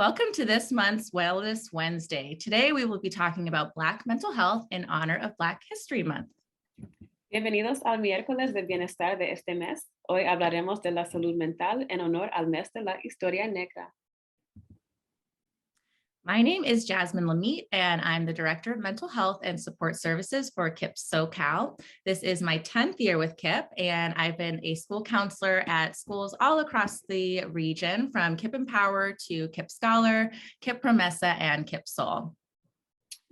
Welcome to this month's Wellness Wednesday. Today we will be talking about Black mental health in honor of Black History Month. Bienvenidos al miércoles del bienestar de este mes. Hoy hablaremos de la salud mental en honor al mes de la historia negra. My name is Jasmine Lamite, and I'm the Director of Mental Health and Support Services for KIPP SoCal. This is my 10th year with KIPP, and I've been a school counselor at schools all across the region, from KIPP Empower to KIPP Scholar, KIPP Promesa, and KIPP Soul.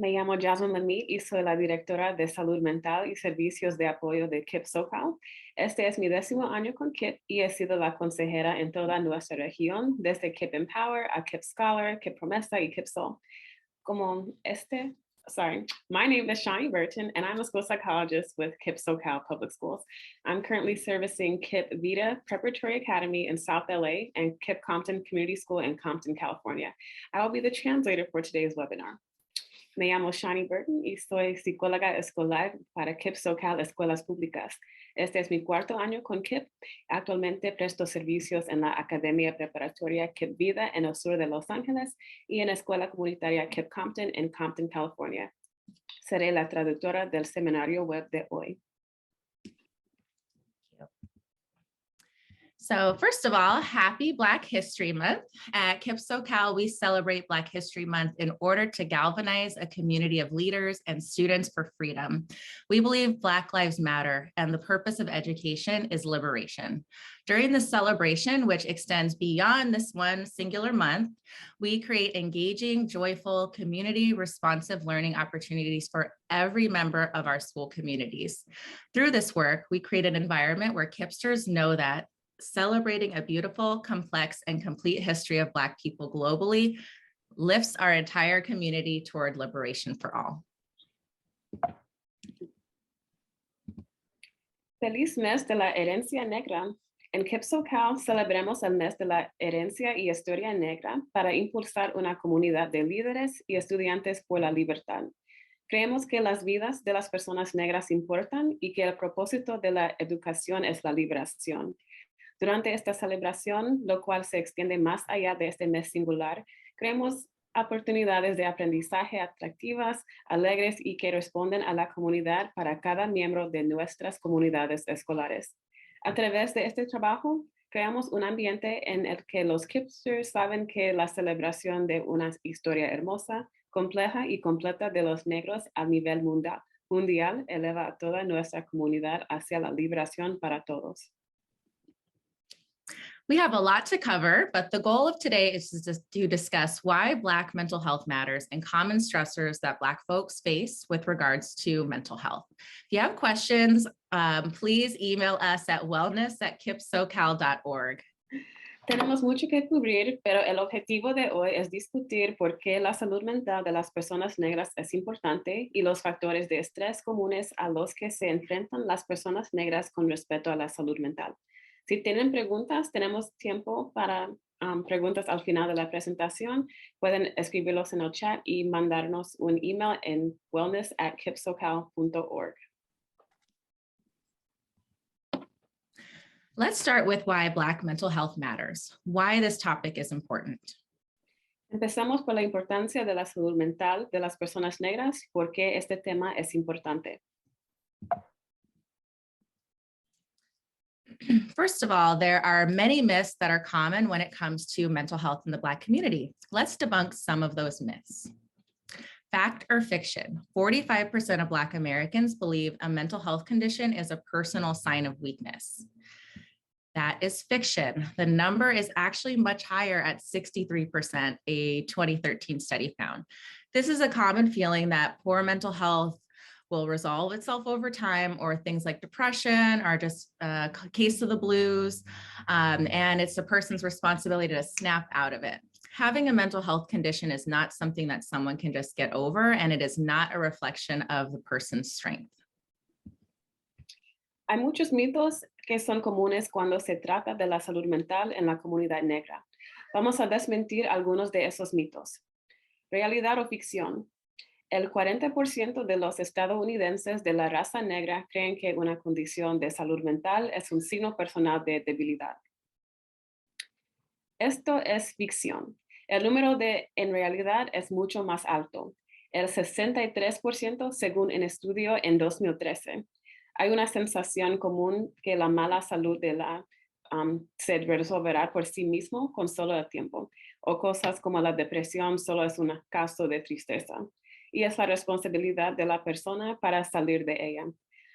Me llamo Jasmine Lamite y soy la directora de Salud Mental y Servicios de Apoyo de KIPP SoCal. Este es mi 10º año con KIPP y he sido la consejera en toda nuestra región, desde KIPP Empower a KIPP Scholar, KIPP Promesa y KIPP Soul. My name is Shani Burton, and I'm a school psychologist with KIPP SoCal Public Schools. I'm currently servicing KIPP Vidas Preparatory Academy in South LA and KIPP Compton Community School in Compton, California. I will be the translator for today's webinar. Me llamo Shani Burton y soy psicóloga escolar para KIPP SoCal Escuelas Públicas. Este es mi 4º año con KIPP. Actualmente presto servicios en la Academia Preparatoria KIPP Vida en el sur de Los Ángeles y en la Escuela Comunitaria KIPP Compton en Compton, California. Seré la traductora del seminario web de hoy. So first of all, happy Black History Month. At KIPP SoCal, we celebrate Black History Month in order to galvanize a community of leaders and students for freedom. We believe Black lives matter, and the purpose of education is liberation. During this celebration, which extends beyond this one singular month, we create engaging, joyful, community-responsive learning opportunities for every member of our school communities. Through this work, we create an environment where KIPPsters know that celebrating a beautiful, complex, and complete history of Black people globally lifts our entire community toward liberation for all. Feliz mes de la herencia negra. En KIPP SoCal celebramos el mes de la herencia y historia negra para impulsar una comunidad de líderes y estudiantes por la libertad. Creemos que las vidas de las personas negras importan y que el propósito de la educación es la liberación. Durante esta celebración, lo cual se extiende más allá de este mes singular, creemos oportunidades de aprendizaje atractivas, alegres y que responden a la comunidad para cada miembro de nuestras comunidades escolares. A través de este trabajo, creamos un ambiente en el que los KIPPsters saben que la celebración de una historia hermosa, compleja y completa de los negros a nivel mundial eleva a toda nuestra comunidad hacia la liberación para todos. We have a lot to cover, but the goal of today is to discuss why Black mental health matters and common stressors that Black folks face with regards to mental health. If you have questions, please email us at wellness@kippsocal.org. Tenemos mucho que cubrir, pero el objetivo de hoy es discutir por qué la salud mental de las personas negras es importante y los factores de estrés comunes a los que se enfrentan las personas negras con respecto a la salud mental. Si tienen preguntas, tenemos tiempo para preguntas al final de la presentación. Pueden escribirlos en el chat y mandarnos un email en wellness@kippsocal.org. Let's start with why Black mental health matters, why this topic is important. Empezamos por la importancia de la salud mental de las personas negras, por qué este tema es importante. First of all, there are many myths that are common when it comes to mental health in the Black community. Let's debunk some of those myths. Fact or fiction? 45% of Black Americans believe a mental health condition is a personal sign of weakness. That is fiction. The number is actually much higher at 63%, a 2013 study found. This is a common feeling that poor mental health will resolve itself over time, or things like depression are just a case of the blues, and it's a person's responsibility to snap out of it. Having a mental health condition is not something that someone can just get over, and it is not a reflection of the person's strength. Hay muchos mitos que son comunes cuando se trata de la salud mental en la comunidad negra. Vamos a desmentir algunos de esos mitos. Realidad o ficción. El 40% de los estadounidenses de la raza negra creen que una condición de salud mental es un signo personal de debilidad. Esto es ficción. El número en realidad es mucho más alto, el 63% según un estudio en 2013. Hay una sensación común que la mala salud se resolverá por sí mismo con solo el tiempo, o cosas como la depresión solo es un caso de tristeza, y es la responsabilidad de la persona para salir de ella.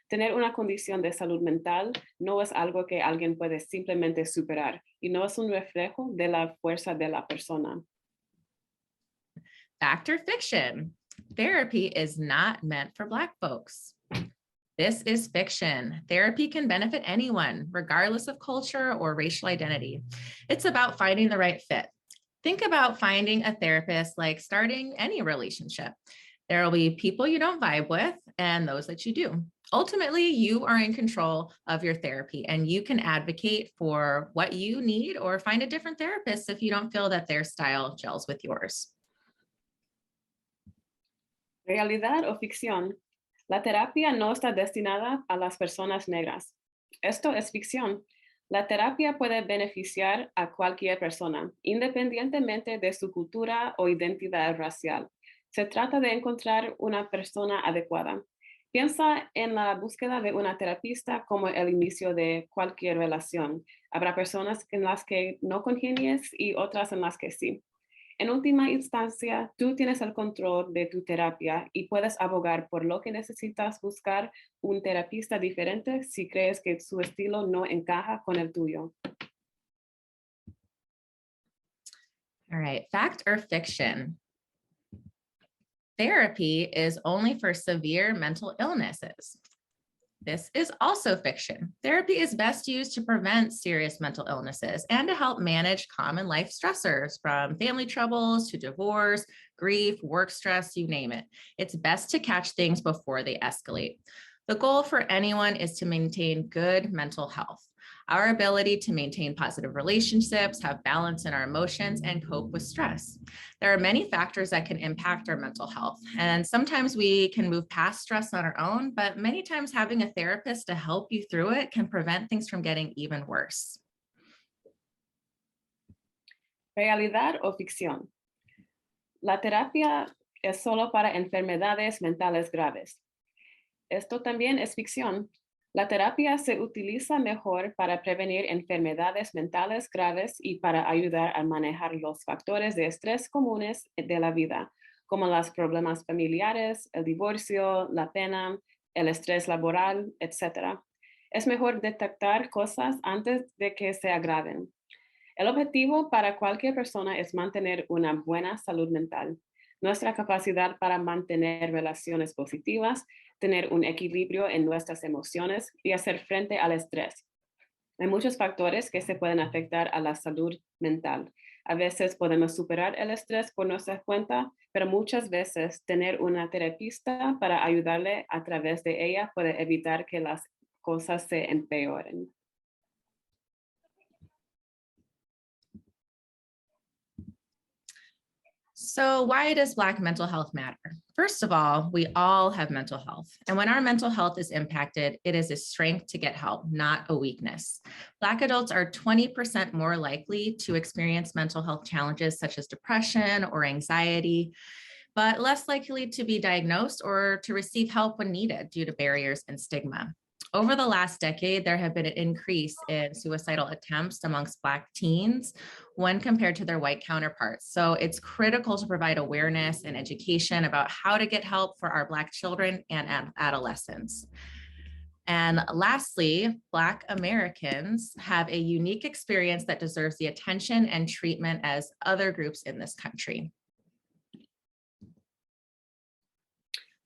Tener una condición de salud mental no es algo que alguien puede simplemente superar y no es un reflejo de la fuerza de la persona. Fact or fiction? Therapy is not meant for Black folks. This is fiction. Therapy can benefit anyone, regardless of culture or racial identity. It's about finding the right fit. Think about finding a therapist like starting any relationship. There will be people you don't vibe with and those that you do. Ultimately, you are in control of your therapy and you can advocate for what you need or find a different therapist if you don't feel that their style gels with yours. Realidad o ficción. La terapia no está destinada a las personas negras. Esto es ficción. La terapia puede beneficiar a cualquier persona, independientemente de su cultura o identidad racial. Se trata de encontrar una persona adecuada. Piensa en la búsqueda de una terapista como el inicio de cualquier relación. Habrá personas en las que no congenies y otras en las que sí. En última instancia, tú tienes el control de tu terapia y puedes abogar por lo que necesitas buscar un terapista diferente si crees que su estilo no encaja con el tuyo. All right, fact or fiction? Therapy is only for severe mental illnesses. This is also fiction. Therapy is best used to prevent serious mental illnesses and to help manage common life stressors from family troubles to divorce, grief, work stress, you name it. It's best to catch things before they escalate. The goal for anyone is to maintain good mental health. Our ability to maintain positive relationships, have balance in our emotions, and cope with stress. There are many factors that can impact our mental health, and sometimes we can move past stress on our own, but many times having a therapist to help you through it can prevent things from getting even worse. Realidad o ficción. La terapia es solo para enfermedades mentales graves. Esto también es ficción. La terapia se utiliza mejor para prevenir enfermedades mentales graves y para ayudar a manejar los factores de estrés comunes de la vida, como los problemas familiares, el divorcio, la pena, el estrés laboral, etc. Es mejor detectar cosas antes de que se agraven. El objetivo para cualquier persona es mantener una buena salud mental. Nuestra capacidad para mantener relaciones positivas, tener un equilibrio en nuestras emociones y hacer frente al estrés. Hay muchos factores que se pueden afectar a la salud mental. A veces podemos superar el estrés por nuestra cuenta, pero muchas veces tener una terapista para ayudarle a través de ella puede evitar que las cosas se empeoren. So why does Black mental health matter? First of all, we all have mental health. And when our mental health is impacted, it is a strength to get help, not a weakness. Black adults are 20% more likely to experience mental health challenges such as depression or anxiety, but less likely to be diagnosed or to receive help when needed due to barriers and stigma. Over the last decade, there have been an increase in suicidal attempts amongst Black teens when compared to their white counterparts. So it's critical to provide awareness and education about how to get help for our Black children and adolescents. And lastly, Black Americans have a unique experience that deserves the attention and treatment as other groups in this country.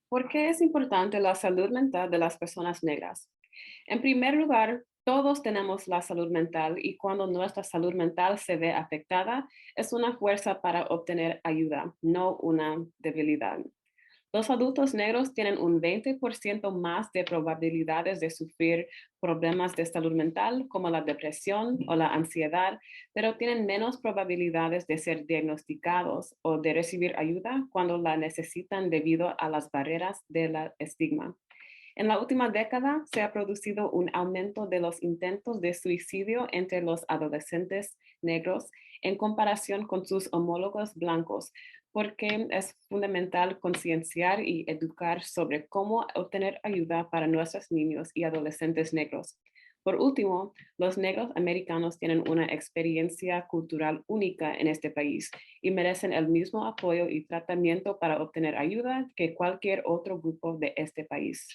¿Por qué es importante la salud mental de las personas negras? En primer lugar, todos tenemos la salud mental y cuando nuestra salud mental se ve afectada, es una fuerza para obtener ayuda, no una debilidad. Los adultos negros tienen un 20% más de probabilidades de sufrir problemas de salud mental como la depresión o la ansiedad, pero tienen menos probabilidades de ser diagnosticados o de recibir ayuda cuando la necesitan debido a las barreras del estigma. En la última década se ha producido un aumento de los intentos de suicidio entre los adolescentes negros en comparación con sus homólogos blancos, porque es fundamental concienciar y educar sobre cómo obtener ayuda para nuestros niños y adolescentes negros. Por último, los negros americanos tienen una experiencia cultural única en este país y merecen el mismo apoyo y tratamiento para obtener ayuda que cualquier otro grupo de este país.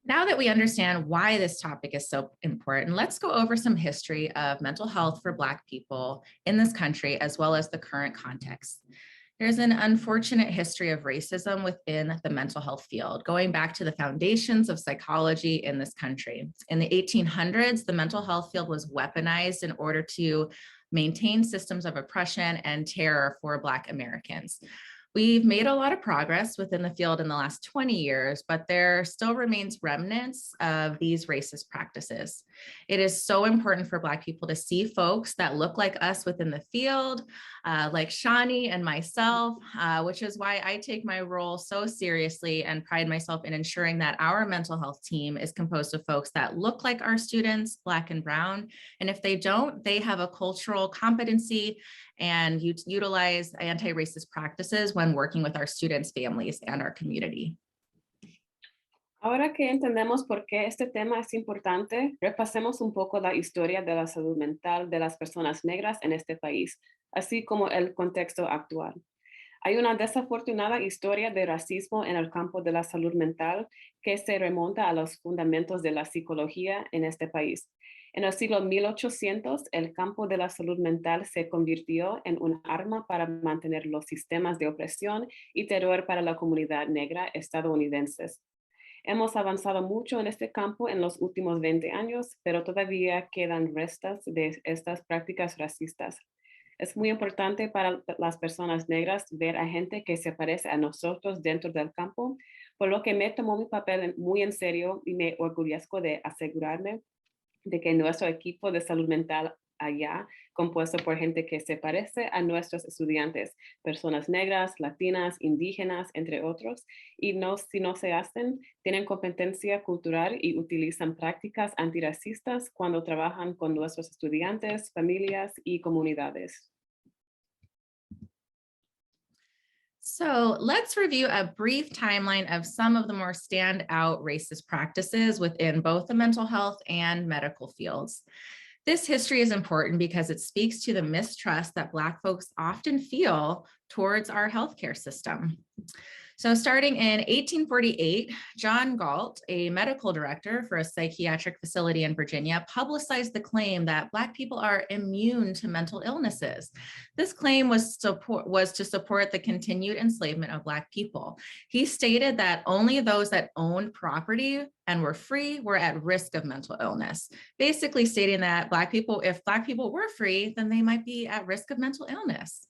Now that we understand why this topic is so important, let's go over some history of mental health for Black people in this country, as well as the current context. There's an unfortunate history of racism within the mental health field, going back to the foundations of psychology in this country. In the 1800s, the mental health field was weaponized in order to maintain systems of oppression and terror for Black Americans. We've made a lot of progress within the field in the last 20 years, but there still remains remnants of these racist practices. It is so important for Black people to see folks that look like us within the field, like Shani and myself, which is why I take my role so seriously and pride myself in ensuring that our mental health team is composed of folks that look like our students, Black and brown. And if they don't, they have a cultural competency and utilize anti-racist practices when working with our students, families, and our community. Ahora que entendemos por qué este tema es importante, repasemos un poco la historia de la salud mental de las personas negras en este país, así como el contexto actual. Hay una desafortunada historia de racismo en el campo de la salud mental que se remonta a los fundamentos de la psicología en este país. En el siglo 1800, el campo de la salud mental se convirtió en un arma para mantener los sistemas de opresión y terror para la comunidad negra estadounidenses. Hemos avanzado mucho en este campo en los últimos 20 años, pero todavía quedan restos de estas prácticas racistas. Es muy importante para las personas negras ver a gente que se parece a nosotros dentro del campo, por lo que me tomo mi papel muy en serio y me orgullezco de asegurarme de que nuestro equipo de salud mental allá, compuesto por gente que se parece a nuestros estudiantes, personas negras, latinas, indígenas, entre otros, y si no se hacen, tienen competencia cultural y utilizan prácticas antirracistas cuando trabajan con nuestros estudiantes, familias y comunidades. So let's review a brief timeline of some of the more standout racist practices within both the mental health and medical fields. This history is important because it speaks to the mistrust that Black folks often feel towards our healthcare system. So starting in 1848, John Galt, a medical director for a psychiatric facility in Virginia, publicized the claim that Black people are immune to mental illnesses. This claim was to support the continued enslavement of Black people. He stated that only those that owned property and were free were at risk of mental illness, basically stating that if Black people were free, then they might be at risk of mental illness.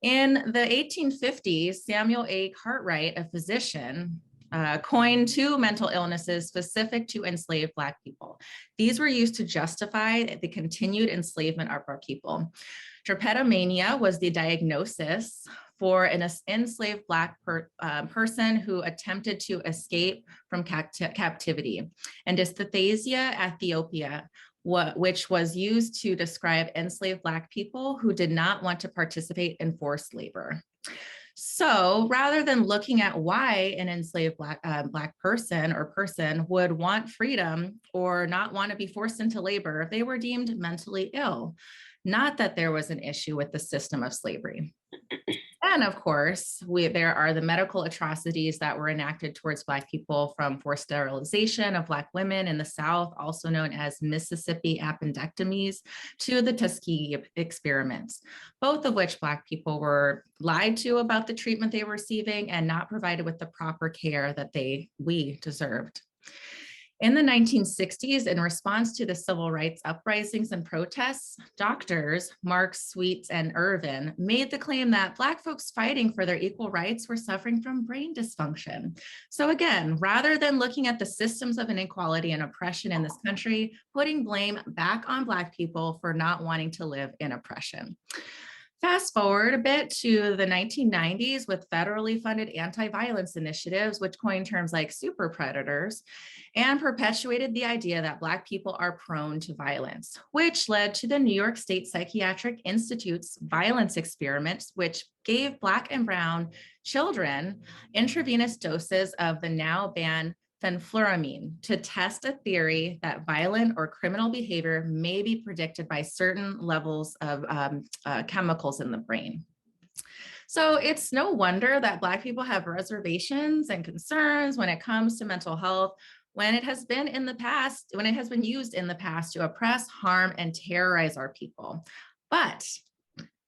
In the 1850s, Samuel A. Cartwright, a physician, coined two mental illnesses specific to enslaved Black people. These were used to justify the continued enslavement of our people. Drapetomania was the diagnosis for an enslaved Black person who attempted to escape from captivity, and dysesthesia aethiopica, which was used to describe enslaved Black people who did not want to participate in forced labor. So rather than looking at why an enslaved Black person would want freedom or not want to be forced into labor, they were deemed mentally ill, not that there was an issue with the system of slavery. And of course, there are the medical atrocities that were enacted towards Black people, from forced sterilization of Black women in the South, also known as Mississippi appendectomies, to the Tuskegee experiments, both of which Black people were lied to about the treatment they were receiving and not provided with the proper care that we deserved. In the 1960s, in response to the civil rights uprisings and protests, doctors Marks, Sweets, and Irvin made the claim that Black folks fighting for their equal rights were suffering from brain dysfunction. So again, rather than looking at the systems of inequality and oppression in this country, putting blame back on Black people for not wanting to live in oppression. Fast forward a bit to the 1990s with federally funded anti-violence initiatives, which coined terms like super predators and perpetuated the idea that Black people are prone to violence, which led to the New York State Psychiatric Institute's violence experiments, which gave Black and Brown children intravenous doses of the now banned fenfluramine to test a theory that violent or criminal behavior may be predicted by certain levels of chemicals in the brain. So it's no wonder that Black people have reservations and concerns when it comes to mental health, when it has been used in the past to oppress, harm, and terrorize our people. But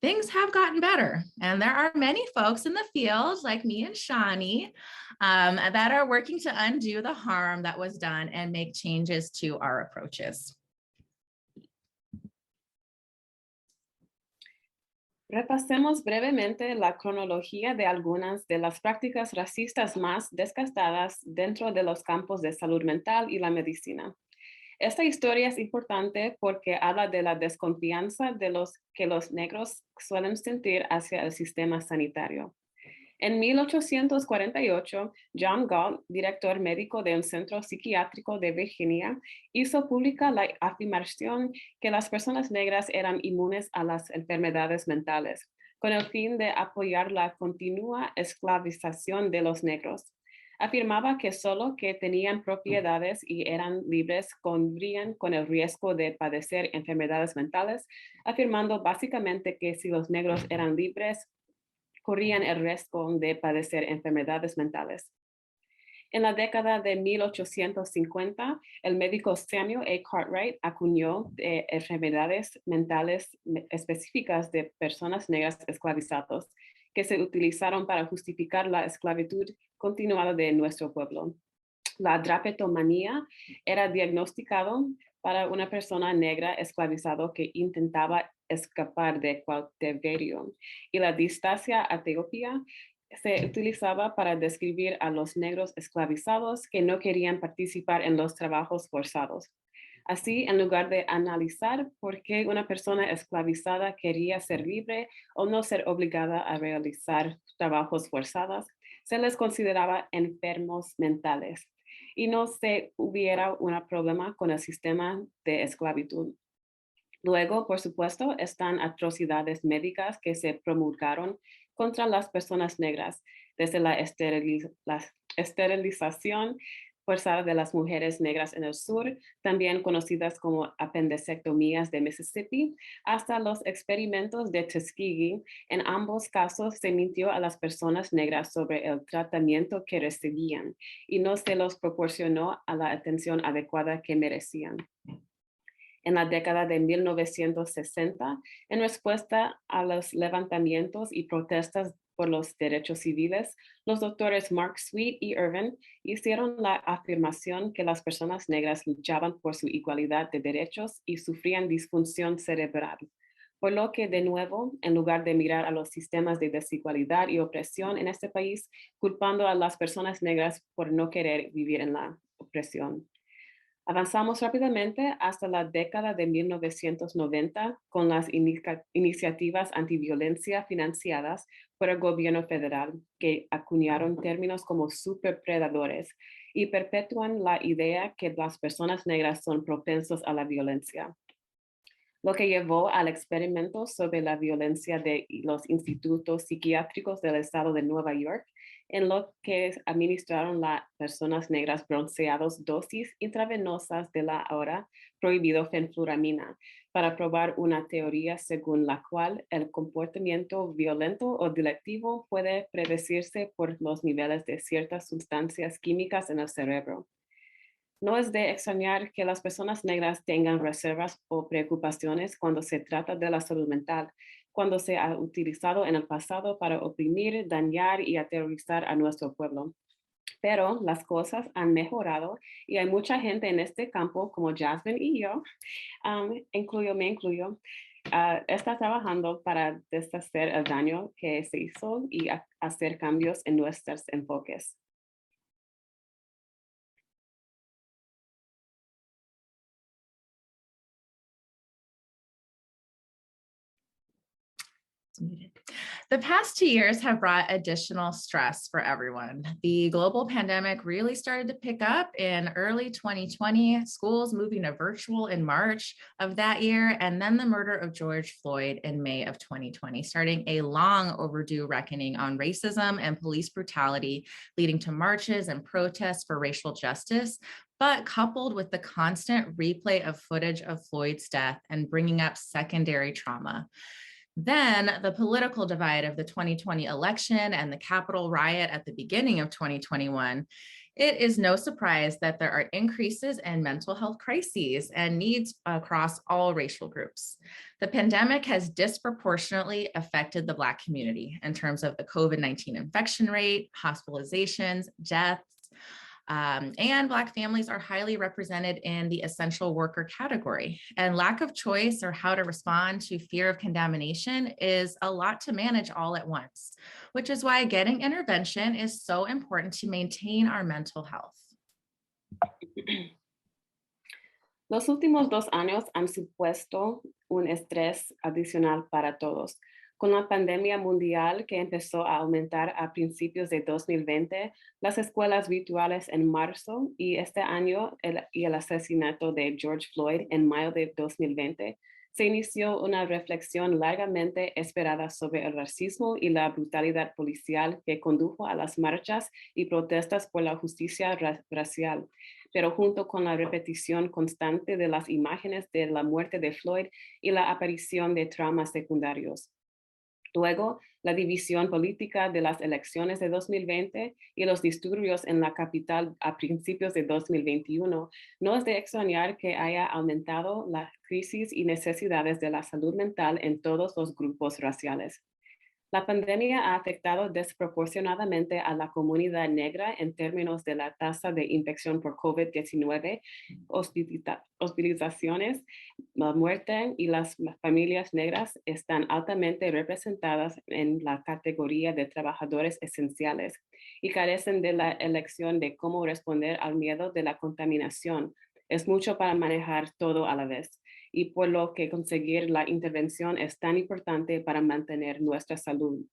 things have gotten better. And there are many folks in the field like me and Shani that are working to undo the harm that was done and make changes to our approaches. Repasemos brevemente la cronología de algunas de las prácticas racistas más desgastadas dentro de los campos de salud mental y la medicina. Esta historia es importante porque habla de la desconfianza que los negros suelen sentir hacia el sistema sanitario. En 1848, John Galt, director médico de un centro psiquiátrico de Virginia, hizo pública la afirmación que las personas negras eran inmunes a las enfermedades mentales, con el fin de apoyar la continua esclavización de los negros. Afirmaba que solo que tenían propiedades y eran libres corrían con el riesgo de padecer enfermedades mentales, afirmando básicamente que si los negros eran libres, corrían el riesgo de padecer enfermedades mentales. En la década de 1850, el médico Samuel A. Cartwright acuñó enfermedades mentales específicas de personas negras esclavizadas que se utilizaron para justificar la esclavitud continuada de nuestro pueblo. La drapetomanía era diagnosticado para una persona negra esclavizada que intentaba escapar de cautiverio, y la distasia etiopía se utilizaba para describir a los negros esclavizados que no querían participar en los trabajos forzados. Así, en lugar de analizar por qué una persona esclavizada quería ser libre o no ser obligada a realizar trabajos forzados, se les consideraba enfermos mentales y no se hubiera un problema con el sistema de esclavitud. Luego, por supuesto, están atrocidades médicas que se promulgaron contra las personas negras, desde la esterilización forzada de las mujeres negras en el sur, también conocidas como apendicectomías de Mississippi, hasta los experimentos de Tuskegee. En ambos casos se mintió a las personas negras sobre el tratamiento que recibían y no se los proporcionó a la atención adecuada que merecían. En la década de 1960, en respuesta a los levantamientos y protestas por los derechos civiles, los doctores Mark Sweet y Irvin hicieron la afirmación que las personas negras luchaban por su igualdad de derechos y sufrían disfunción cerebral. Por lo que, de nuevo, en lugar de mirar a los sistemas de desigualdad y opresión en este país, culpando a las personas negras por no querer vivir en la opresión. Avanzamos rápidamente hasta la década de 1990 con las iniciativas antiviolencia financiadas por el gobierno federal, que acuñaron términos como superpredadores y perpetúan la idea que las personas negras son propensos a la violencia, lo que llevó al experimento sobre la violencia de los institutos psiquiátricos del estado de Nueva York, en lo que administraron a personas negras bronceados dosis intravenosas de la ahora prohibido fenfluramina, para probar una teoría según la cual el comportamiento violento o delictivo puede predecirse por los niveles de ciertas sustancias químicas en el cerebro. No es de extrañar que las personas negras tengan reservas o preocupaciones cuando se trata de la salud mental, cuando se ha utilizado en el pasado para oprimir, dañar y aterrorizar a nuestro pueblo. Pero las cosas han mejorado y hay mucha gente en este campo, como Jasmine y yo, me incluyo, está trabajando para deshacer el daño que se hizo y hacer cambios en nuestros enfoques. The past 2 years have brought additional stress for everyone. The global pandemic really started to pick up in early 2020, schools moving to virtual in March of that year, and then the murder of George Floyd in May of 2020, starting a long overdue reckoning on racism and police brutality, leading to marches and protests for racial justice, but coupled with the constant replay of footage of Floyd's death and bringing up secondary trauma. Then the political divide of the 2020 election and the Capitol riot at the beginning of 2021, it is no surprise that there are increases in mental health crises and needs across all racial groups. The pandemic has disproportionately affected the Black community in terms of the COVID-19 infection rate, hospitalizations, deaths, and Black families are highly represented in the essential worker category. And lack of choice or how to respond to fear of contamination is a lot to manage all at once, which is why getting intervention is so important to maintain our mental health. Los últimos 2 años han supuesto un estrés adicional para todos. Con la pandemia mundial que empezó a aumentar a principios de 2020, las escuelas virtuales en marzo y este año el asesinato de George Floyd en mayo de 2020, se inició una reflexión largamente esperada sobre el racismo y la brutalidad policial que condujo a las marchas y protestas por la justicia racial. Pero junto con la repetición constante de las imágenes de la muerte de Floyd y la aparición de traumas secundarios. Luego, la división política de las elecciones de 2020 y los disturbios en la capital a principios de 2021, no es de extrañar que haya aumentado la crisis y necesidades de la salud mental en todos los grupos raciales. La pandemia ha afectado desproporcionadamente a la comunidad negra en términos de la tasa de infección por COVID-19, hospitalizaciones, la muerte, y las familias negras están altamente representadas en la categoría de trabajadores esenciales y carecen de la elección de cómo responder al miedo de la contaminación. Es mucho para manejar todo a la vez, y por lo que conseguir la intervención es tan importante para mantener nuestra salud.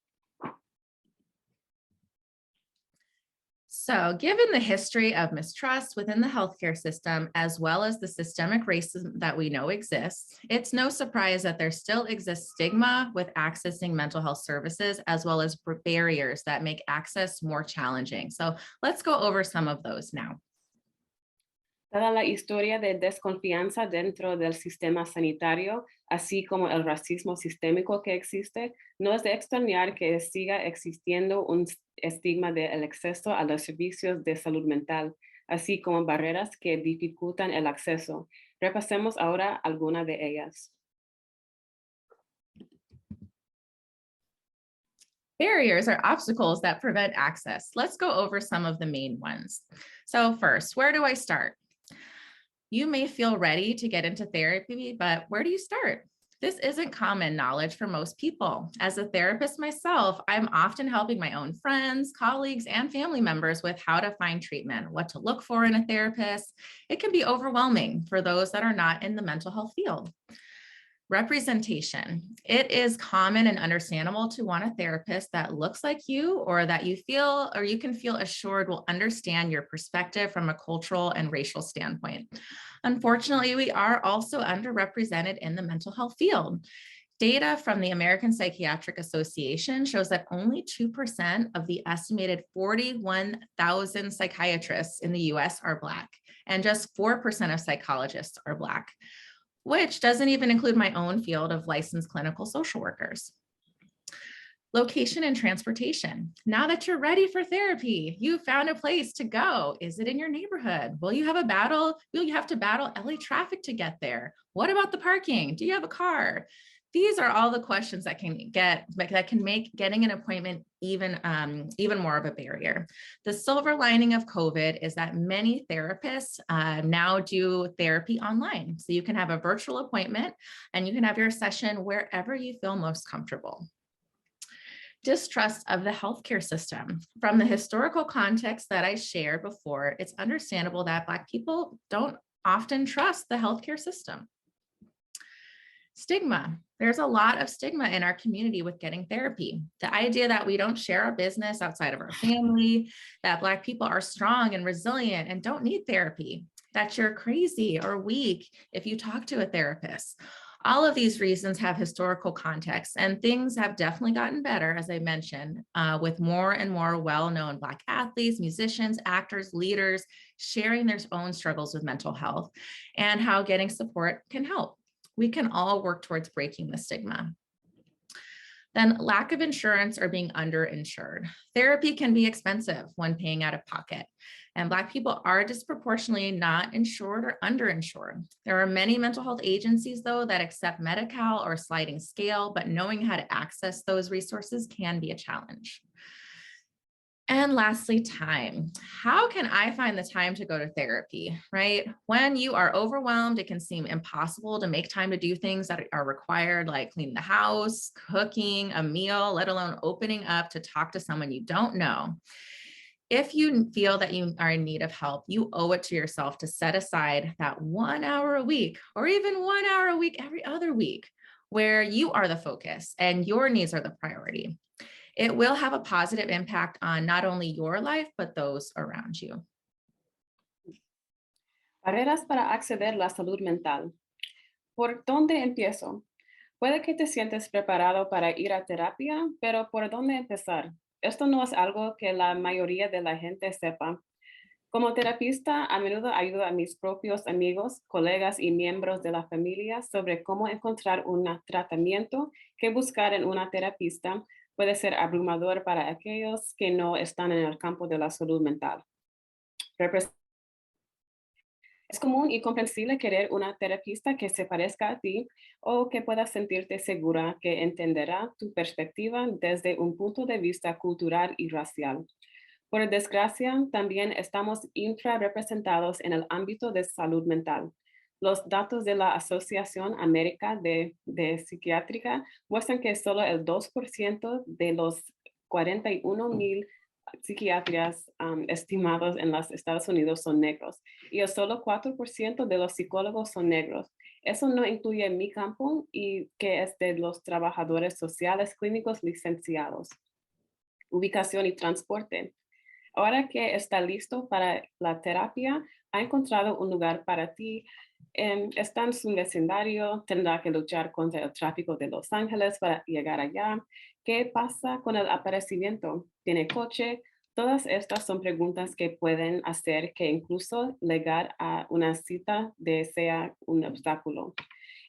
So, given the history of mistrust within the healthcare system, as well as the systemic racism that we know exists, it's no surprise that there still exists stigma with accessing mental health services, as well as barriers that make access more challenging. So let's go over some of those now. Dada la historia de desconfianza dentro del sistema sanitario, así como el racismo sistémico que existe, no es de extrañar que siga existiendo un estigma del acceso a los servicios de salud mental, así como barreras que dificultan el acceso. Repasemos ahora algunas de ellas. Barriers are obstacles that prevent access. Let's go over some of the main ones. So first, where do I start? You may feel ready to get into therapy, but where do you start? This isn't common knowledge for most people. As a therapist myself, I'm often helping my own friends, colleagues, and family members with how to find treatment, what to look for in a therapist. It can be overwhelming for those that are not in the mental health field. Representation. It is common and understandable to want a therapist that looks like you, or that you feel, or you can feel assured will understand your perspective from a cultural and racial standpoint. Unfortunately, we are also underrepresented in the mental health field. Data from the American Psychiatric Association shows that only 2% of the estimated 41,000 psychiatrists in the US are Black, and just 4% of psychologists are Black, which doesn't even include my own field of licensed clinical social workers. Location and transportation. Now that you're ready for therapy, you found a place to go. Is it in your neighborhood? Will you have to battle LA traffic to get there? What about the parking? Do you have a car? These are all the questions that can make getting an appointment even more of a barrier. The silver lining of COVID is that many therapists now do therapy online. So you can have a virtual appointment and you can have your session wherever you feel most comfortable. Distrust of the healthcare system. From the historical context that I shared before, it's understandable that Black people don't often trust the healthcare system. Stigma. There's a lot of stigma in our community with getting therapy. The idea that we don't share our business outside of our family, that Black people are strong and resilient and don't need therapy, that you're crazy or weak if you talk to a therapist. All of these reasons have historical context, and things have definitely gotten better, as I mentioned, with more and more well-known Black athletes, musicians, actors, leaders sharing their own struggles with mental health and how getting support can help. We can all work towards breaking the stigma. Then lack of insurance or being underinsured. Therapy can be expensive when paying out of pocket, and Black people are disproportionately not insured or underinsured. There are many mental health agencies, though, that accept Medi-Cal or sliding scale, but knowing how to access those resources can be a challenge. And lastly, time. How can I find the time to go to therapy, right? When you are overwhelmed, it can seem impossible to make time to do things that are required, like cleaning the house, cooking a meal, let alone opening up to talk to someone you don't know. If you feel that you are in need of help, you owe it to yourself to set aside that 1 hour a week, or even 1 hour a week every other week, where you are the focus and your needs are the priority. It will have a positive impact on not only your life, but those around you. Barreras para acceder a la salud mental. ¿Por dónde empiezo? Puede que te sientes preparado para ir a terapia, pero ¿por dónde empezar? Esto no es algo que la mayoría de la gente sepa. Como terapista, a menudo ayudo a mis propios amigos, colegas y miembros de la familia sobre cómo encontrar un tratamiento que buscar en una terapista puede ser abrumador para aquellos que no están en el campo de la salud mental. Es común y comprensible querer una terapista que se parezca a ti o que puedas sentirte segura que entenderá tu perspectiva desde un punto de vista cultural y racial. Por desgracia, también estamos infrarrepresentados en el ámbito de salud mental. Los datos de la Asociación América de Psiquiátrica muestran que solo el 2% de los 41,000 psiquiatras estimados en los Estados Unidos son negros y el solo 4% de los psicólogos son negros. Eso no incluye mi campo y que es de los trabajadores sociales clínicos licenciados. Ubicación y transporte. Ahora que está listo para la terapia, ha encontrado un lugar para ti. Está en su vecindario, tendrá que luchar contra el tráfico de Los Ángeles para llegar allá. ¿Qué pasa con el aparecimiento? ¿Tiene coche? Todas estas son preguntas que pueden hacer que incluso llegar a una cita sea un obstáculo.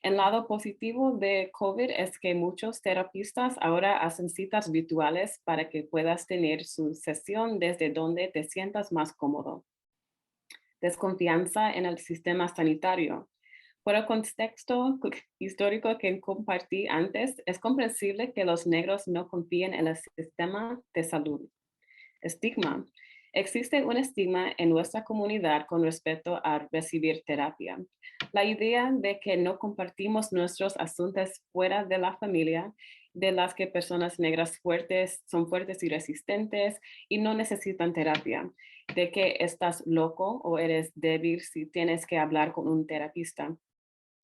El lado positivo de COVID es que muchos terapistas ahora hacen citas virtuales para que puedas tener su sesión desde donde te sientas más cómodo. Desconfianza en el sistema sanitario. Por el contexto histórico que compartí antes, es comprensible que los negros no confíen en el sistema de salud. Estigma. Existe un estigma en nuestra comunidad con respecto a recibir terapia. La idea de que no compartimos nuestros asuntos fuera de la familia, de las que personas negras son fuertes y resistentes y no necesitan terapia, de que estás loco o eres débil si tienes que hablar con un terapista.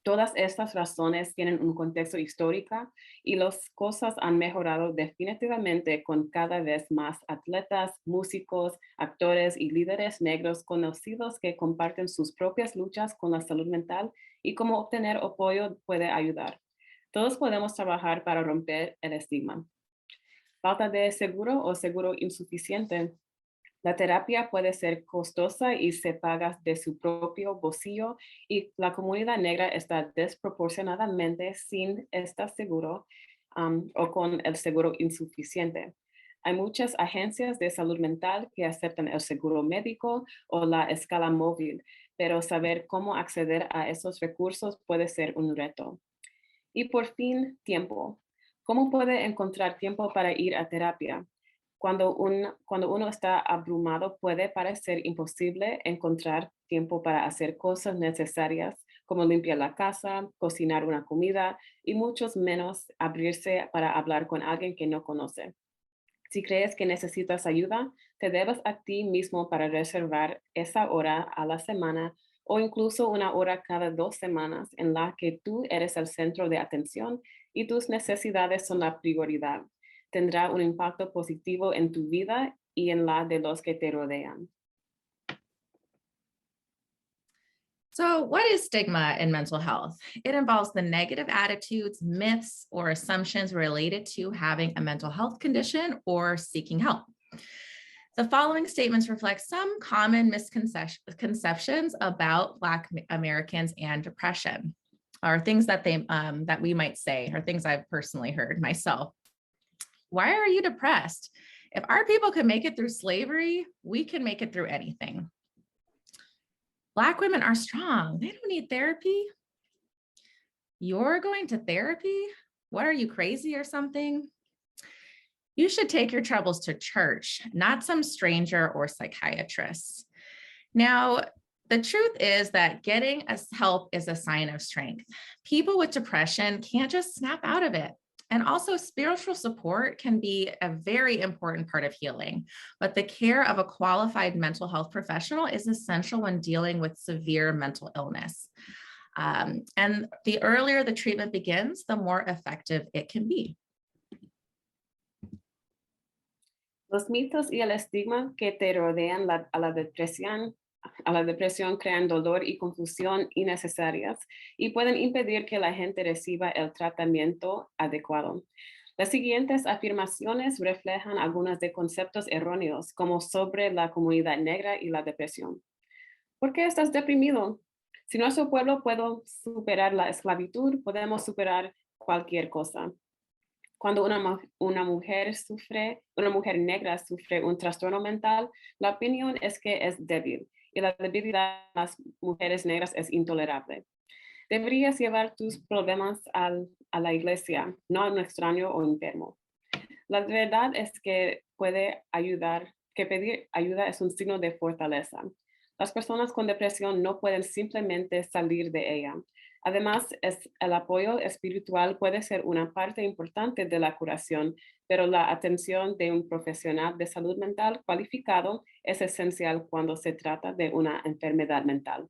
Todas estas razones tienen un contexto histórico y las cosas han mejorado definitivamente con cada vez más atletas, músicos, actores y líderes negros conocidos que comparten sus propias luchas con la salud mental y cómo obtener apoyo puede ayudar. Todos podemos trabajar para romper el estigma. Falta de seguro o seguro insuficiente. La terapia puede ser costosa y se paga de su propio bolsillo y la comunidad negra está desproporcionadamente sin este seguro o con el seguro insuficiente. Hay muchas agencias de salud mental que aceptan el seguro médico o la escala móvil, pero saber cómo acceder a esos recursos puede ser un reto. Y por fin, tiempo. ¿Cómo puede encontrar tiempo para ir a terapia? Cuando uno está abrumado, puede parecer imposible encontrar tiempo para hacer cosas necesarias como limpiar la casa, cocinar una comida y mucho menos abrirse para hablar con alguien que no conoce. Si crees que necesitas ayuda, te debes a ti mismo para reservar esa hora a la semana o incluso una hora cada 2 semanas en la que tú eres el centro de atención y tus necesidades son la prioridad. Tendrá un impacto positivo en tu vida y en la de los que te rodean. So, what is stigma in mental health? It involves the negative attitudes, myths, or assumptions related to having a mental health condition or seeking help. The following statements reflect some common misconceptions about Black Americans and depression, or things that that we might say, or things I've personally heard myself. Why are you depressed? If our people could make it through slavery, we can make it through anything. Black women are strong. They don't need therapy. You're going to therapy? What are you, crazy or something? You should take your troubles to church, not some stranger or psychiatrist. Now, the truth is that getting help is a sign of strength. People with depression can't just snap out of it. And also, spiritual support can be a very important part of healing, but the care of a qualified mental health professional is essential when dealing with severe mental illness. And the earlier the treatment begins, the more effective it can be. Los mitos y el estigma que te rodean a la depresión crean dolor y confusión innecesarias y pueden impedir que la gente reciba el tratamiento adecuado. Las siguientes afirmaciones reflejan algunos de conceptos erróneos, como sobre la comunidad negra y la depresión. ¿Por qué estás deprimido? Si nuestro pueblo puede superar la esclavitud, podemos superar cualquier cosa. Cuando una mujer negra sufre un trastorno mental, la opinión es que es débil y la debilidad de las mujeres negras es intolerable. Deberías llevar tus problemas a la iglesia, no a un extraño o enfermo. La verdad es que pedir ayuda es un signo de fortaleza. Las personas con depresión no pueden simplemente salir de ella. Además, el apoyo espiritual puede ser una parte importante de la curación, pero la atención de un profesional de salud mental cualificado es esencial cuando se trata de una enfermedad mental.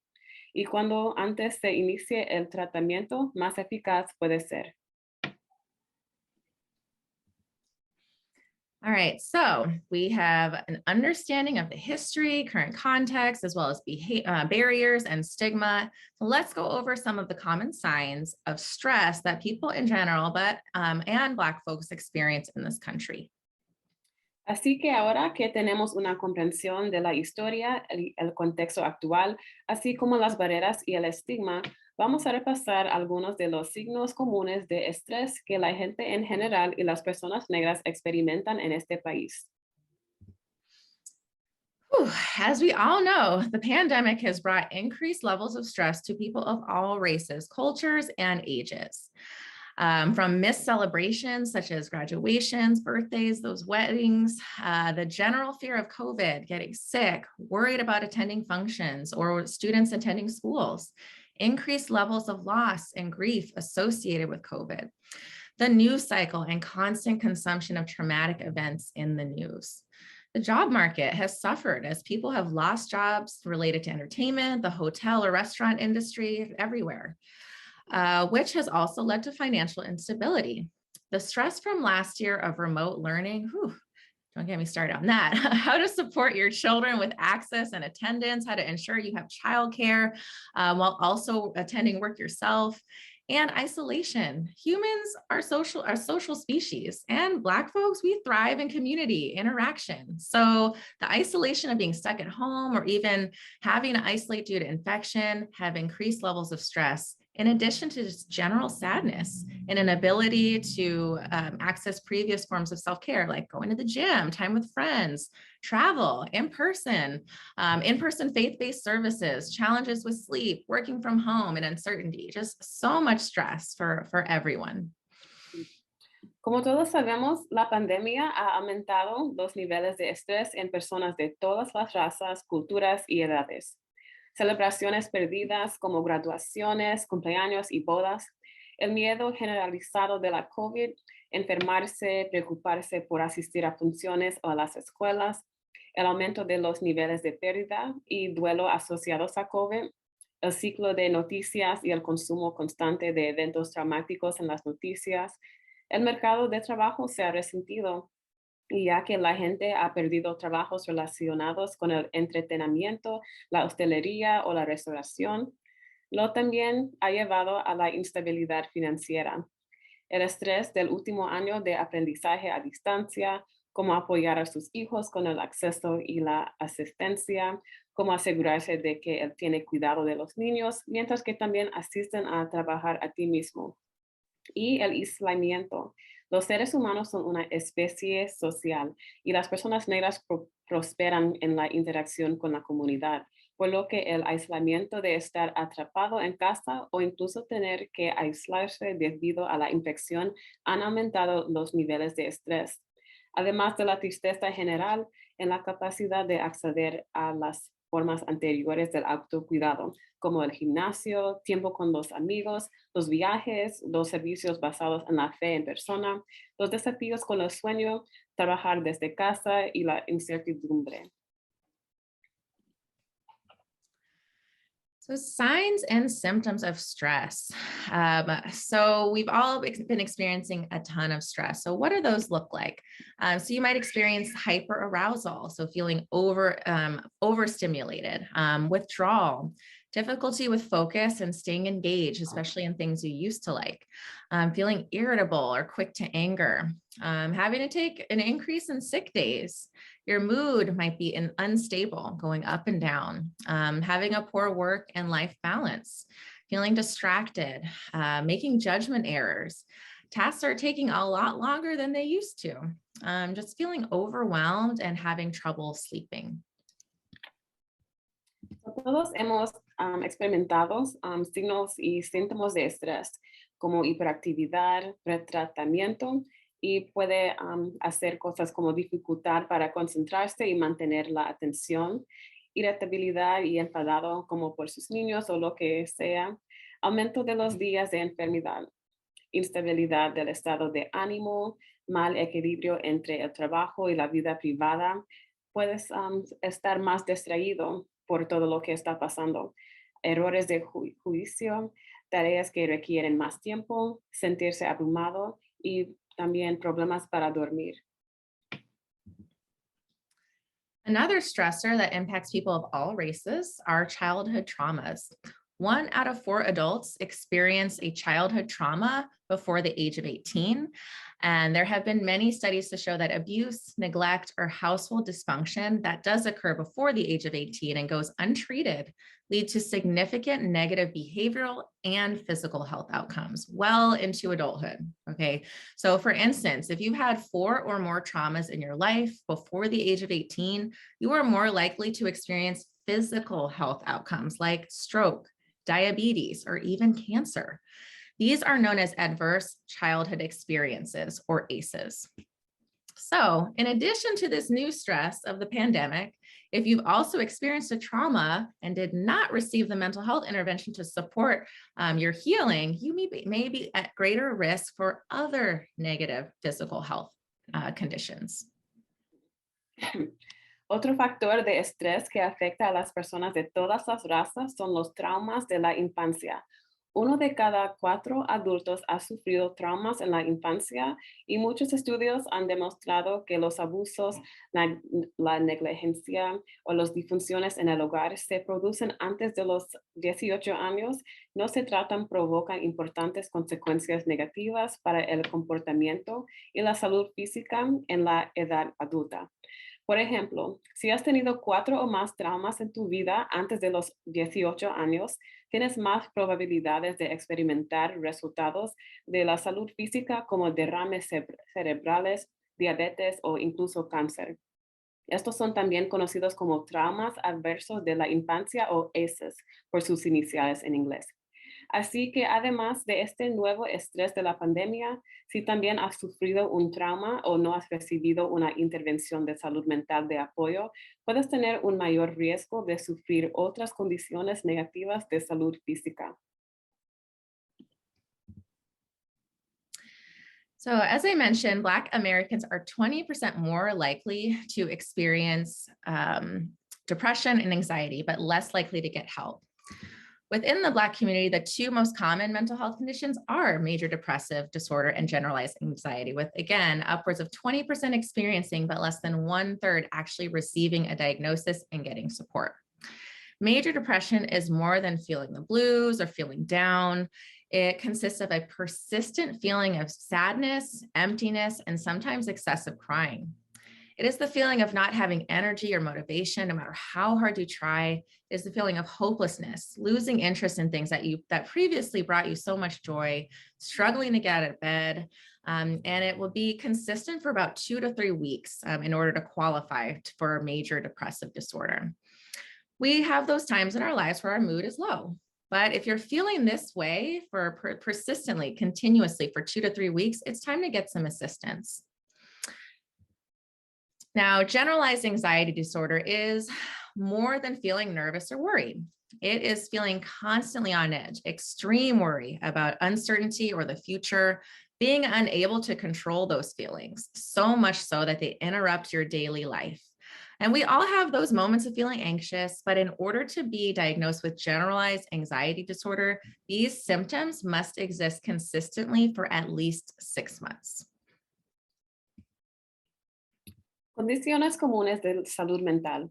Y cuando antes se inicie el tratamiento, más eficaz puede ser. All right, so we have an understanding of the history, current context, as well as barriers and stigma. So let's go over some of the common signs of stress that people in general, and Black folks experience in this country. Así que ahora que tenemos una comprensión de la historia, el contexto actual, así como las barreras y el estigma, vamos a repasar algunos de los signos comunes de estrés que la gente en general y las personas negras experimentan en este país. As we all know, the pandemic has brought increased levels of stress to people of all races, cultures, and ages. From missed celebrations such as graduations, birthdays, those weddings, the general fear of COVID, getting sick, worried about attending functions or students attending schools, increased levels of loss and grief associated with COVID, the news cycle and constant consumption of traumatic events in the news. The job market has suffered as people have lost jobs related to entertainment, the hotel or restaurant industry, everywhere. Which has also led to financial instability. The stress from last year of remote learning, don't get me started on that. How to support your children with access and attendance, how to ensure you have childcare while also attending work yourself, and isolation. Humans are social species, and Black folks, we thrive in community interaction. So the isolation of being stuck at home or even having to isolate due to infection have increased levels of stress, in addition to just general sadness and an ability to access previous forms of self-care, like going to the gym, time with friends, travel, in-person faith-based services, challenges with sleep, working from home, and uncertainty, just so much stress for everyone. Como todos sabemos, la pandemia ha aumentado los niveles de estrés en personas de todas las razas, culturas y edades. Celebraciones perdidas como graduaciones, cumpleaños y bodas, el miedo generalizado de la COVID, enfermarse, preocuparse por asistir a funciones o a las escuelas, el aumento de los niveles de pérdida y duelo asociados a COVID, el ciclo de noticias y el consumo constante de eventos traumáticos en las noticias, el mercado de trabajo se ha resentido, y ya que la gente ha perdido trabajos relacionados con el entretenimiento, la hostelería o la restauración, lo también ha llevado a la instabilidad financiera. El estrés del último año de aprendizaje a distancia, cómo apoyar a sus hijos con el acceso y la asistencia, cómo asegurarse de que él tiene cuidado de los niños, mientras que también asisten a trabajar a ti mismo. Y el aislamiento. Los seres humanos son una especie social y las personas negras prosperan en la interacción con la comunidad, por lo que el aislamiento de estar atrapado en casa o incluso tener que aislarse debido a la infección han aumentado los niveles de estrés. Además de la tristeza general en la capacidad de acceder a las formas anteriores del autocuidado, como el gimnasio, tiempo con los amigos, los viajes, los servicios basados en la fe en persona, los desafíos con el sueño, trabajar desde casa y la incertidumbre. So signs and symptoms of stress. So we've all been experiencing a ton of stress. So what do those look like? So you might experience hyperarousal, so feeling overstimulated, withdrawal, difficulty with focus and staying engaged, especially in things you used to like, feeling irritable or quick to anger, having to take an increase in sick days. Your mood might be unstable, going up and down, having a poor work and life balance, feeling distracted, making judgment errors. Tasks are taking a lot longer than they used to, just feeling overwhelmed and having trouble sleeping. Todos hemos experimentado signos y síntomas de estrés, como hiperactividad, retratamiento, y puede hacer cosas como dificultad para concentrarse y mantener la atención, irritabilidad y enfadado como por sus niños o lo que sea, aumento de los días de enfermedad, instabilidad del estado de ánimo, mal equilibrio entre el trabajo y la vida privada. Puedes estar más distraído por todo lo que está pasando. Errores de juicio, tareas que requieren más tiempo, sentirse abrumado y también problemas para dormir. Another stressor that impacts people of all races are childhood traumas. 1 out of 4 adults experience a childhood trauma before the age of 18. And there have been many studies to show that abuse, neglect, or household dysfunction that does occur before the age of 18 and goes untreated lead to significant negative behavioral and physical health outcomes well into adulthood. Okay. So for instance, if you've had 4 or more traumas in your life before the age of 18, you are more likely to experience physical health outcomes like stroke, diabetes, or even cancer. These are known as adverse childhood experiences, or ACEs. So in addition to this new stress of the pandemic, if you've also experienced a trauma and did not receive the mental health intervention to support your healing, you may be at greater risk for other negative physical health conditions. Otro factor de estrés que afecta a las personas de todas las razas son los traumas de la infancia. 1 de cada 4 adultos ha sufrido traumas en la infancia y muchos estudios han demostrado que los abusos, la negligencia o las disfunciones en el hogar se producen antes de los 18 años, no se tratan, provocan importantes consecuencias negativas para el comportamiento y la salud física en la edad adulta. Por ejemplo, si has tenido 4 o más traumas en tu vida antes de los 18 años, tienes más probabilidades de experimentar resultados de la salud física como derrames cerebrales, diabetes o incluso cáncer. Estos son también conocidos como traumas adversos de la infancia o ACEs por sus iniciales en inglés. Así que además de este nuevo estrés de la pandemia, si también has sufrido un trauma o no has recibido una intervención de salud mental de apoyo, puedes tener un mayor riesgo de sufrir otras condiciones negativas de salud física. So as I mentioned, Black Americans are 20% more likely to experience depression and anxiety, but less likely to get help. Within the Black community, the two most common mental health conditions are major depressive disorder and generalized anxiety, with, again, upwards of 20% experiencing, but less than 1/3 actually receiving a diagnosis and getting support. Major depression is more than feeling the blues or feeling down. It consists of a persistent feeling of sadness, emptiness, and sometimes excessive crying. It is the feeling of not having energy or motivation, no matter how hard you try. It is the feeling of hopelessness, losing interest in things that previously brought you so much joy, struggling to get out of bed, and it will be consistent for about 2 to 3 weeks in order to qualify for major depressive disorder. We have those times in our lives where our mood is low. But if you're feeling this way for persistently, continuously for 2 to 3 weeks, it's time to get some assistance. Now, generalized anxiety disorder is more than feeling nervous or worried. It is feeling constantly on edge, extreme worry about uncertainty or the future, being unable to control those feelings, so much so that they interrupt your daily life. And we all have those moments of feeling anxious, but in order to be diagnosed with generalized anxiety disorder, these symptoms must exist consistently for at least 6 months. Condiciones comunes de salud mental.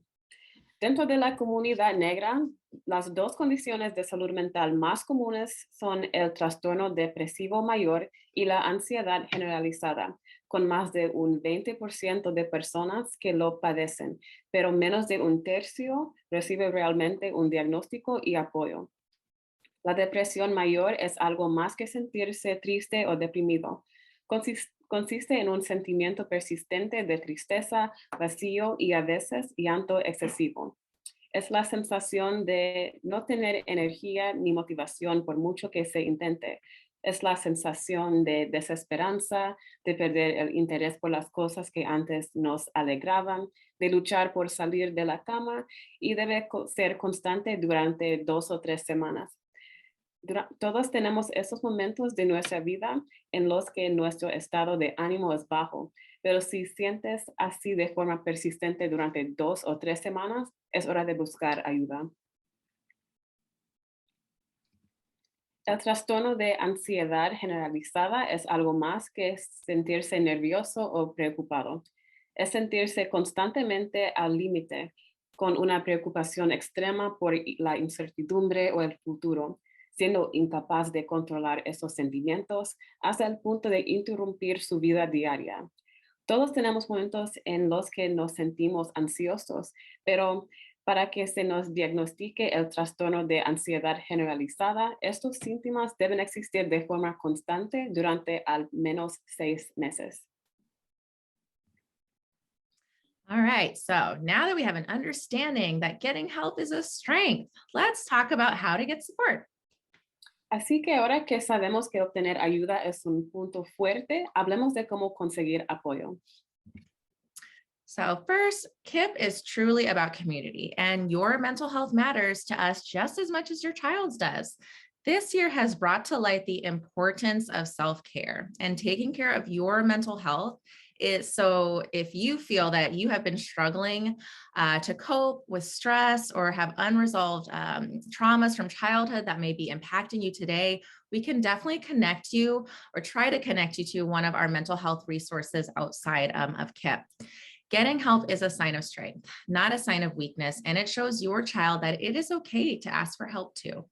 Dentro de la comunidad negra, las dos condiciones de salud mental más comunes son el trastorno depresivo mayor y la ansiedad generalizada, con más de un 20% de personas que lo padecen, pero menos de un tercio recibe realmente un diagnóstico y apoyo. La depresión mayor es algo más que sentirse triste o deprimido. Consiste en un sentimiento persistente de tristeza, vacío y a veces llanto excesivo. Es la sensación de no tener energía ni motivación por mucho que se intente. Es la sensación de desesperanza, de perder el interés por las cosas que antes nos alegraban, de luchar por salir de la cama y debe ser constante durante 2 o 3 semanas. Todos tenemos esos momentos de nuestra vida en los que nuestro estado de ánimo es bajo, pero si sientes así de forma persistente durante 2 o 3 semanas, es hora de buscar ayuda. El trastorno de ansiedad generalizada es algo más que sentirse nervioso o preocupado. Es sentirse constantemente al límite, con una preocupación extrema por la incertidumbre o el futuro, siendo incapaz de controlar esos sentimientos hasta el punto de interrumpir su vida diaria. Todos tenemos momentos en los que nos sentimos ansiosos, pero para que se nos diagnostique el trastorno de ansiedad generalizada, estos síntomas deben existir de forma constante durante al menos 6 meses. All right, so now that we have an understanding that getting help is a strength, let's talk about how to get support. Así que ahora que sabemos que obtener ayuda es un punto fuerte, hablemos de cómo conseguir apoyo. So first, KIP is truly about community, and your mental health matters to us just as much as your child's does. This year has brought to light the importance of self-care and taking care of your mental health. So if you feel that you have been struggling to cope with stress or have unresolved traumas from childhood that may be impacting you today, we can definitely connect you or try to connect you to one of our mental health resources outside of KIP. Getting help is a sign of strength, not a sign of weakness, and it shows your child that it is okay to ask for help too.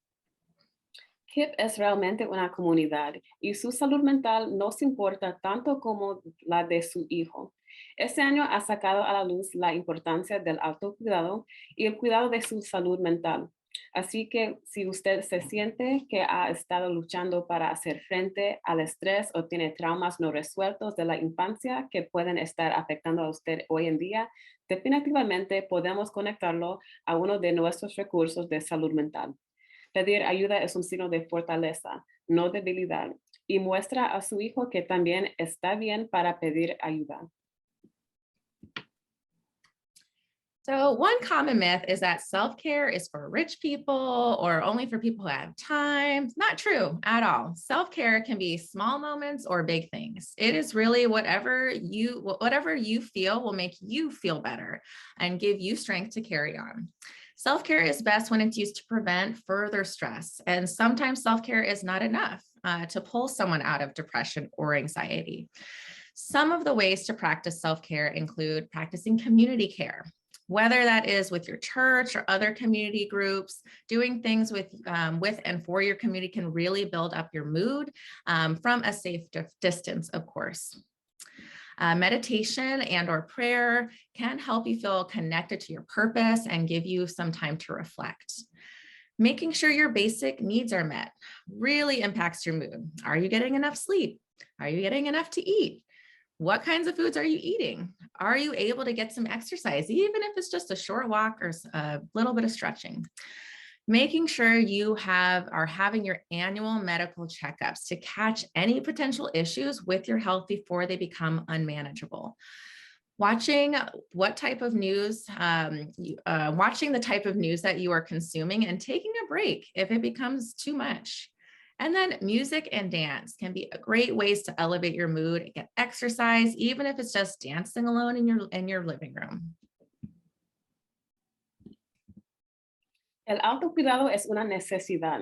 KIP es realmente una comunidad y su salud mental nos importa tanto como la de su hijo. Este año ha sacado a la luz la importancia del autocuidado y el cuidado de su salud mental. Así que si usted se siente que ha estado luchando para hacer frente al estrés o tiene traumas no resueltos de la infancia que pueden estar afectando a usted hoy en día, definitivamente podemos conectarlo a uno de nuestros recursos de salud mental. Pedir ayuda es un signo de fortaleza, no debilidad, y muestra a su hijo que también está bien para pedir ayuda. So one common myth is that self-care is for rich people or only for people who have time. Not true at all. Self-care can be small moments or big things. It is really whatever you feel will make you feel better and give you strength to carry on. Self-care is best when it's used to prevent further stress. And sometimes self-care is not enough to pull someone out of depression or anxiety. Some of the ways to practice self-care include practicing community care, whether that is with your church or other community groups. Doing things with and for your community can really build up your mood from a safe distance, of course. Meditation and or prayer can help you feel connected to your purpose and give you some time to reflect. Making sure your basic needs are met really impacts your mood. Are you getting enough sleep? Are you getting enough to eat? What kinds of foods are you eating? Are you able to get some exercise, even if it's just a short walk or a little bit of stretching? Making sure you are having your annual medical checkups to catch any potential issues with your health before they become unmanageable. Watching what type of news, watching the type of news that you are consuming and taking a break if it becomes too much. And then music and dance can be great ways to elevate your mood, get exercise, even if it's just dancing alone in your living room. El autocuidado es una necesidad.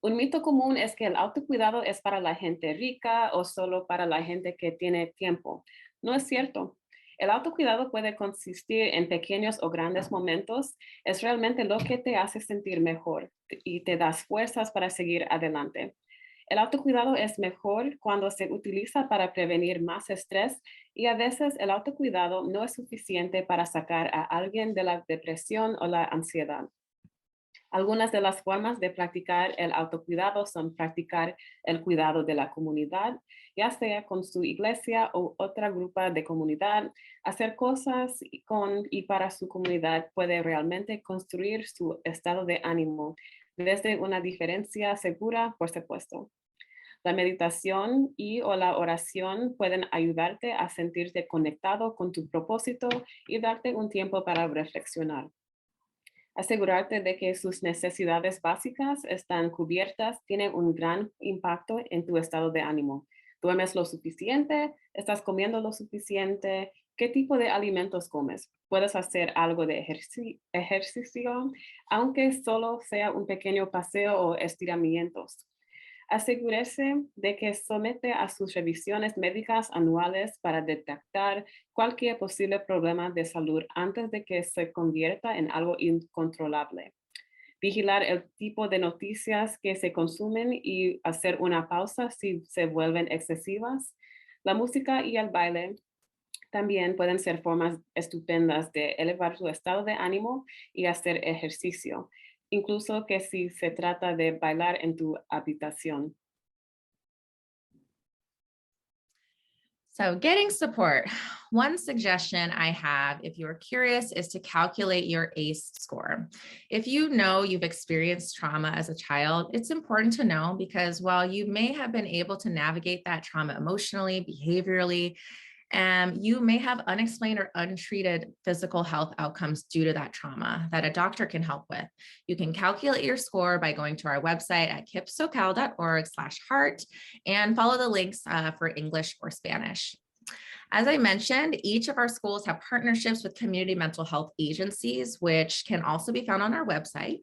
Un mito común es que el autocuidado es para la gente rica o solo para la gente que tiene tiempo. No es cierto. El autocuidado puede consistir en pequeños o grandes momentos. Es realmente lo que te hace sentir mejor y te das fuerzas para seguir adelante. El autocuidado es mejor cuando se utiliza para prevenir más estrés y a veces el autocuidado no es suficiente para sacar a alguien de la depresión o la ansiedad. Algunas de las formas de practicar el autocuidado son practicar el cuidado de la comunidad, ya sea con su iglesia o otra grupo de comunidad. Hacer cosas con y para su comunidad puede realmente construir su estado de ánimo desde una diferencia segura, por supuesto. La meditación o la oración pueden ayudarte a sentirte conectado con tu propósito y darte un tiempo para reflexionar. Asegurarte de que sus necesidades básicas están cubiertas tiene un gran impacto en tu estado de ánimo. ¿Duermes lo suficiente? ¿Estás comiendo lo suficiente? ¿Qué tipo de alimentos comes? ¿Puedes hacer algo de ejercicio, aunque solo sea un pequeño paseo o estiramientos? Asegúrese de que somete a sus revisiones médicas anuales para detectar cualquier posible problema de salud antes de que se convierta en algo incontrolable. Vigilar el tipo de noticias que se consumen y hacer una pausa si se vuelven excesivas. La música y el baile también pueden ser formas estupendas de elevar tu estado de ánimo y hacer ejercicio, incluso que si se trata de bailar en tu habitación. So getting support. One suggestion I have, if you're curious, is to calculate your ACE score. If you know you've experienced trauma as a child, it's important to know because while you may have been able to navigate that trauma emotionally, behaviorally, you may have unexplained or untreated physical health outcomes due to that trauma that a doctor can help with. You can calculate your score by going to our website at kipsocal.org/heart and follow the links for English or Spanish. As I mentioned, each of our schools have partnerships with community mental health agencies, which can also be found on our website.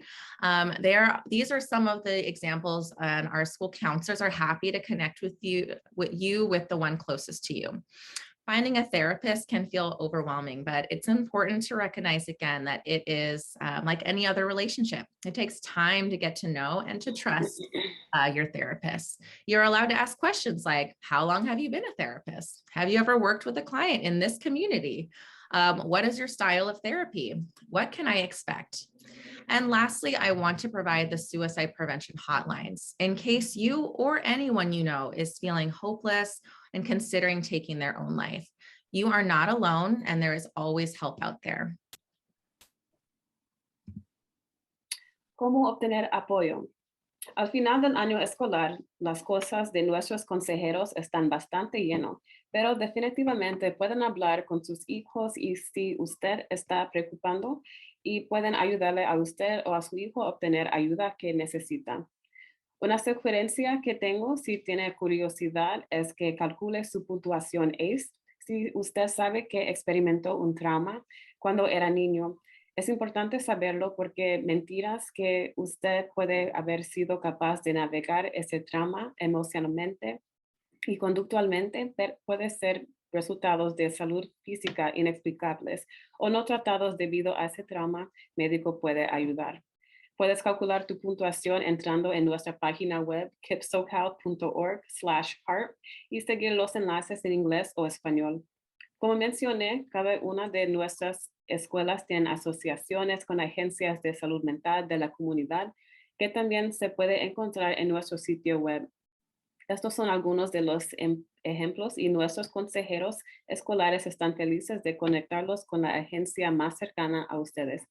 These are some of the examples, and our school counselors are happy to connect with you with the one closest to you. Finding a therapist can feel overwhelming, but it's important to recognize again that it is like any other relationship. It takes time to get to know and to trust your therapist. You're allowed to ask questions like, how long have you been a therapist? Have you ever worked with a client in this community? What is your style of therapy? What can I expect? And lastly, I want to provide the suicide prevention hotlines in case you or anyone you know is feeling hopeless and considering taking their own life. You are not alone, and there is always help out there. ¿Cómo obtener apoyo? Al final del año escolar, las cosas de nuestros consejeros están bastante llenos, pero definitivamente pueden hablar con sus hijos y si usted está preocupando y pueden ayudarle a usted o a su hijo a obtener ayuda que necesita. Una sugerencia que tengo si tiene curiosidad es que calcule su puntuación ACE si usted sabe que experimentó un trauma cuando era niño. Es importante saberlo porque mentiras que usted puede haber sido capaz de navegar ese trauma emocionalmente y conductualmente puede ser resultados de salud física inexplicables o no tratados debido a ese trauma médico puede ayudar. Puedes calcular tu puntuación entrando en nuestra página web kipsocal.org/heart y seguir los enlaces en inglés o español. Como mencioné, cada una de nuestras escuelas tiene asociaciones con agencias de salud mental de la comunidad que también se puede encontrar en nuestro sitio web. Estos son algunos de los ejemplos y nuestros consejeros escolares están felices de conectarlos con la agencia más cercana a ustedes.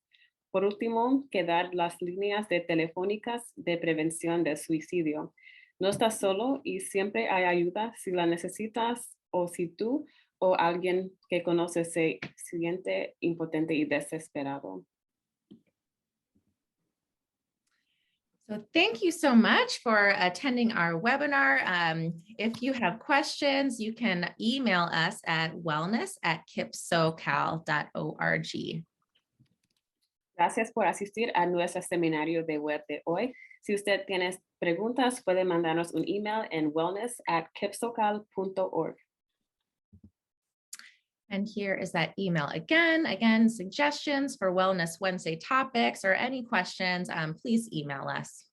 Por último, quedar las líneas de telefónicas de prevención del suicidio. No estás solo y siempre hay ayuda si la necesitas o si tú o alguien que conoces se siente impotente y desesperado. So thank you so much for attending our webinar. If you have questions, you can email us at wellness@kipsocal.org. Gracias por asistir a nuestro seminario de web de hoy. Si usted tiene preguntas, puede mandarnos un email en wellness@kipsocal.org. And here is that email again. Again, suggestions for Wellness Wednesday topics or any questions, please email us.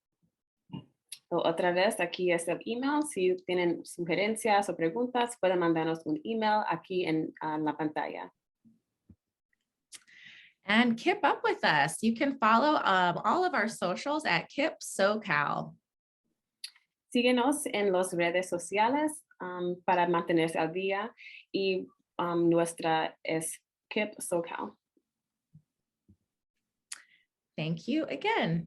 Otra vez, aquí es el email. Si tienen sugerencias o preguntas, pueden mandarnos un email aquí en la pantalla. And keep up with us. You can follow all of our socials at KipSoCal. Síguenos en las redes sociales para mantenerse al día y nuestra es KipSoCal. Thank you again.